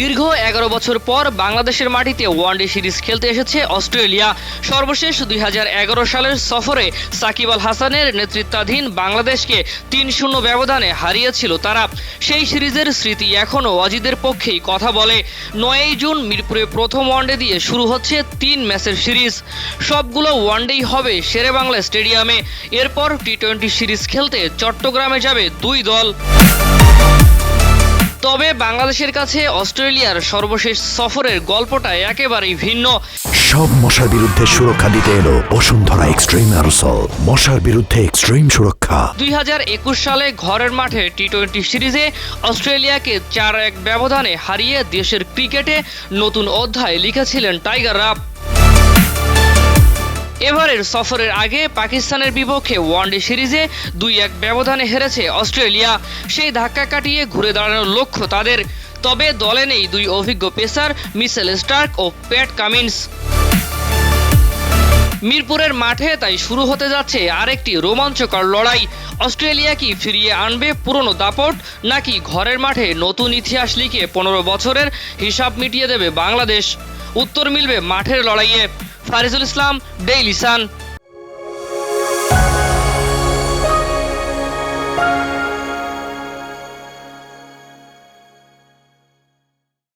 দীর্ঘ 11 বছর পর বাংলাদেশের মাটিতে ওয়ানডে সিরিজ খেলতে এসেছে অস্ট্রেলিয়া। সর্বশেষ 2011 সালের সফরে সাকিব আল হাসানের নেতৃত্বাধীন বাংলাদেশকে 3-0 ব্যবধানে হারিয়েছিল তারা। সেই সিরিজের স্মৃতি এখনও অজিদের পক্ষেই কথা বলে। 9 জুন মিরপুরে প্রথম ওয়ানডে দিয়ে শুরু হচ্ছে 3 ম্যাচের সিরিজ। সবগুলো ওয়ানডেই হবে শেরেবাংলা স্টেডিয়ামে। এরপর টি-20 সিরিজ খেলতে চট্টগ্রামে যাবে 2 দল। তবে বাংলাদেশের কাছে অস্ট্রেলিয়ার সর্বশেষ সফরের গল্পটা একেবারেই ভিন্ন। সব মশার বিরুদ্ধে সুরক্ষা দিতে এলো বসুন্ধরা এক্সট্রিম অ্যারোসল, মশার বিরুদ্ধে এক্সট্রিম সুরক্ষা। 2021 সালে ঘরের মাঠে টি-20 সিরিজে অস্ট্রেলিয়াকে 4-1 ব্যবধানে হারিয়ে দেশের ক্রিকেটে নতুন অধ্যায় লিখেছিলেন টাইগাররা। এবারের সফরের আগে পাকিস্তানের বিপক্ষে ওয়ানডে সিরিজে 2-1 ব্যবধানে হেরেছে অস্ট্রেলিয়া। সেই ধাক্কা কাটিয়ে ঘুরে দাঁড়ানোর লক্ষ্য তাদের। তবে দলে নেই 2 অভিজ্ঞ পেসার মিচেল স্টার্ক ও প্যাট কামিন্স। মিরপুরের মাঠে তাই শুরু হতে যাচ্ছে আরেকটি রোমাঞ্চকর লড়াই। অস্ট্রেলিয়া কি ফিরিয়ে আনবে পুরনো দাপট, নাকি ঘরের মাঠে নতুন ইতিহাস লিখে 15 বছরের হিসাব মিটিয়ে দেবে বাংলাদেশ? উত্তর মিলবে মাঠের লড়াইয়ে। ফারিজুল ইসলাম, ডেইলি সান।